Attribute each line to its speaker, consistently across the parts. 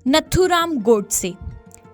Speaker 1: नथुराम गोडसे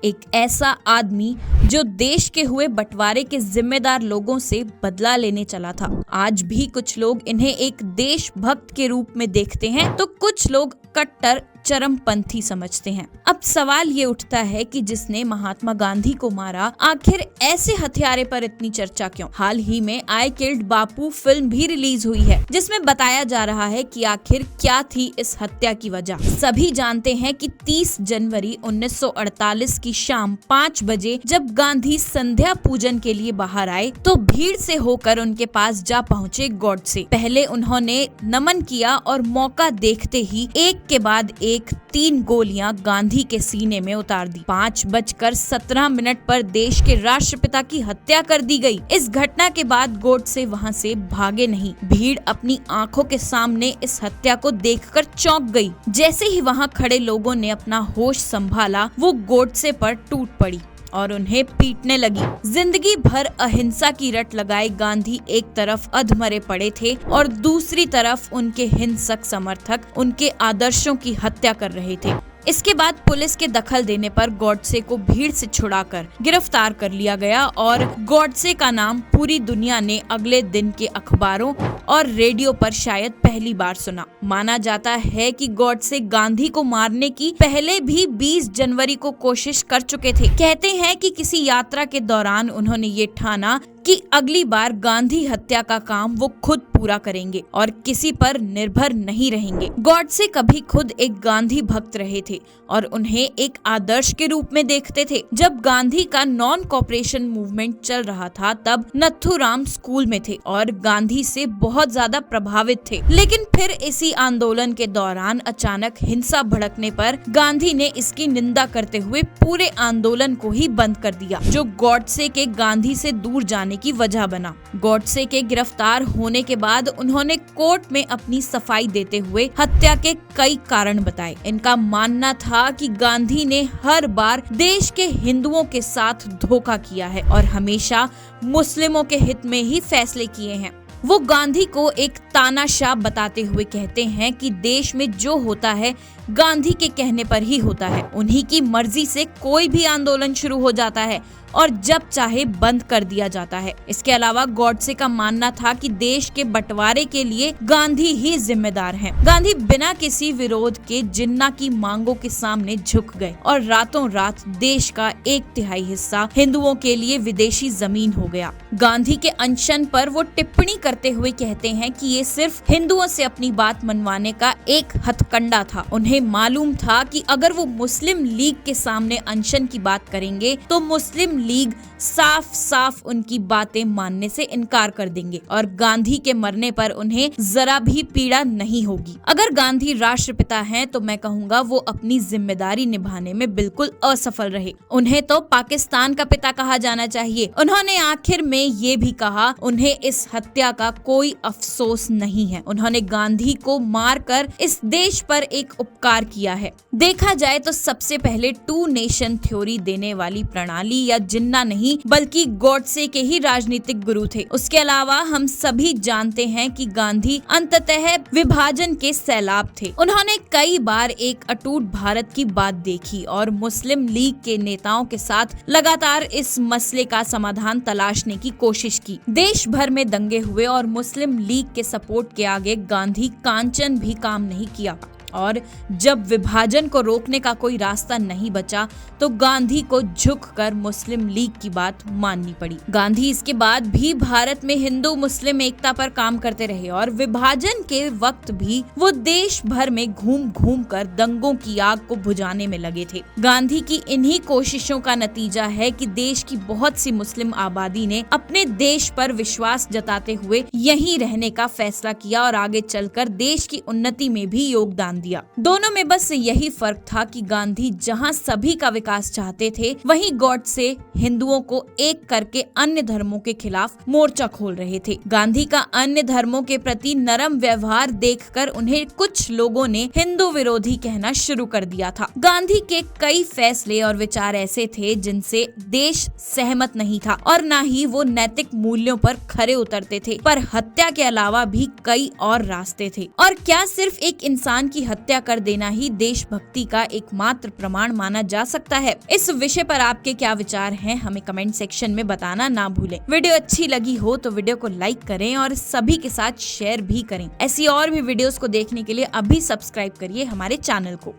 Speaker 1: एक ऐसा आदमी जो देश के हुए बंटवारे के जिम्मेदार लोगों से बदला लेने चला था। आज भी कुछ लोग इन्हें एक देशभक्त के रूप में देखते हैं तो कुछ लोग कट्टर चरमपंथी समझते हैं। अब सवाल ये उठता है कि जिसने महात्मा गांधी को मारा, आखिर ऐसे हत्यारे पर इतनी चर्चा क्यों? हाल ही में आई किल्ड बापू फिल्म भी रिलीज हुई है, जिसमें बताया जा रहा है कि आखिर क्या थी इस हत्या की वजह। सभी जानते हैं कि 30 जनवरी 1948 की शाम 5 बजे जब गांधी संध्या पूजन के लिए बाहर आए तो भीड़ से होकर उनके पास जा पहुंचे गोडसे। पहले उन्होंने नमन किया और मौका देखते ही एक के बाद एक 3 गोलियां गांधी के सीने में उतार दी। 5:17 पर देश के राष्ट्रपिता की हत्या कर दी गई। इस घटना के बाद गोडसे वहां से भागे नहीं। भीड़ अपनी आंखों के सामने इस हत्या को देखकर चौंक गई। जैसे ही वहां खड़े लोगों ने अपना होश संभाला, वो गोडसे पर टूट पड़ी और उन्हें पीटने लगी। जिंदगी भर अहिंसा की रट लगाए गांधी एक तरफ अधमरे पड़े थे और दूसरी तरफ उनके हिंसक समर्थक उनके आदर्शों की हत्या कर रहे थे। इसके बाद पुलिस के दखल देने पर गोडसे को भीड़ से छुड़ाकर गिरफ्तार कर लिया गया और गोडसे का नाम पूरी दुनिया ने अगले दिन के अखबारों और रेडियो पर शायद पहली बार सुना। माना जाता है कि गोडसे गांधी को मारने की पहले भी 20 जनवरी को कोशिश कर चुके थे। कहते हैं कि किसी यात्रा के दौरान उन्होंने ये ठाना कि अगली बार गांधी हत्या का काम वो खुद पूरा करेंगे और किसी पर निर्भर नहीं रहेंगे। गोडसे कभी खुद एक गांधी भक्त रहे थे और उन्हें एक आदर्श के रूप में देखते थे। जब गांधी का नॉन कॉपरेशन मूवमेंट चल रहा था तब नथुराम स्कूल में थे और गांधी से बहुत ज्यादा प्रभावित थे। लेकिन फिर इसी आंदोलन के दौरान अचानक हिंसा भड़कने पर गांधी ने इसकी निंदा करते हुए पूरे आंदोलन को ही बंद कर दिया, जो गोडसे के गांधी से दूर जाने की वजह बना। गोडसे के गिरफ्तार होने के बाद उन्होंने कोर्ट में अपनी सफाई देते हुए हत्या के कई कारण बताए। इनका मानना था कि गांधी ने हर बार देश के हिंदुओं के साथ धोखा किया है और हमेशा मुस्लिमों के हित में ही फैसले किए हैं। वो गांधी को एक तानाशाह बताते हुए कहते हैं कि देश में जो होता है गांधी के कहने पर ही होता है। उन्हीं की मर्जी से कोई भी आंदोलन शुरू हो जाता है और जब चाहे बंद कर दिया जाता है। इसके अलावा गोडसे का मानना था कि देश के बंटवारे के लिए गांधी ही जिम्मेदार हैं। गांधी बिना किसी विरोध के जिन्ना की मांगों के सामने झुक गए और रातों रात देश का 1/3 हिस्सा हिंदुओं के लिए विदेशी जमीन हो गया। गांधी के अनशन पर वो टिप्पणी करते हुए कहते हैं कि ये सिर्फ हिंदुओं से अपनी बात मनवाने का एक हथकंडा था। उन्हें मालूम था कि अगर वो मुस्लिम लीग के सामने अनशन की बात करेंगे तो मुस्लिम लीग साफ साफ उनकी बातें मानने से इनकार कर देंगे और गांधी के मरने पर उन्हें जरा भी पीड़ा नहीं होगी। अगर गांधी राष्ट्रपिता हैं तो मैं कहूँगा वो अपनी जिम्मेदारी निभाने में बिल्कुल असफल रहे। उन्हें तो पाकिस्तान का पिता कहा जाना चाहिए। उन्होंने आखिर में ये भी कहा उन्हें इस हत्या का कोई अफसोस नहीं है। उन्होंने गांधी को मारकर इस देश पर एक उपकार किया है। देखा जाए तो सबसे पहले 2 नेशन थ्योरी देने वाली प्रणाली या जिन्ना नहीं बल्कि गोडसे के ही राजनीतिक गुरु थे। उसके अलावा हम सभी जानते हैं कि गांधी अंततः विभाजन के सैलाब थे। उन्होंने कई बार एक अटूट भारत की बात देखी और मुस्लिम लीग के नेताओं के साथ लगातार इस मसले का समाधान तलाशने की कोशिश की। देश भर में दंगे हुए और मुस्लिम लीग के सपोर्ट के आगे गांधी कांचन भी काम नहीं किया और जब विभाजन को रोकने का कोई रास्ता नहीं बचा तो गांधी को झुककर मुस्लिम लीग की बात माननी पड़ी। गांधी इसके बाद भी भारत में हिंदू मुस्लिम एकता पर काम करते रहे और विभाजन के वक्त भी वो देश भर में घूम घूम कर दंगों की आग को बुझाने में लगे थे। गांधी की इन्हीं कोशिशों का नतीजा है कि देश की बहुत सी मुस्लिम आबादी ने अपने देश पर विश्वास जताते हुए यहीं रहने का फैसला किया और आगे चलकर देश की उन्नति में भी योगदान दिया। दोनों में बस यही फर्क था कि गांधी जहां सभी का विकास चाहते थे, वहीं गोडसे हिंदुओं को एक करके अन्य धर्मों के खिलाफ मोर्चा खोल रहे थे। गांधी का अन्य धर्मों के प्रति नरम व्यवहार देखकर उन्हें कुछ लोगों ने हिंदू विरोधी कहना शुरू कर दिया था। गांधी के कई फैसले और विचार ऐसे थे जिनसे देश सहमत नहीं था और न ही वो नैतिक मूल्यों पर खरे उतरते थे, पर हत्या के अलावा भी कई और रास्ते थे। और क्या सिर्फ एक इंसान की हत्या कर देना ही देशभक्ति का एकमात्र प्रमाण माना जा सकता है। इस विषय पर आपके क्या विचार हैं, हमें कमेंट सेक्शन में बताना ना भूलें। वीडियो अच्छी लगी हो तो वीडियो को लाइक करें और सभी के साथ शेयर भी करें। ऐसी और भी वीडियोस को देखने के लिए अभी सब्सक्राइब करिए हमारे चैनल को।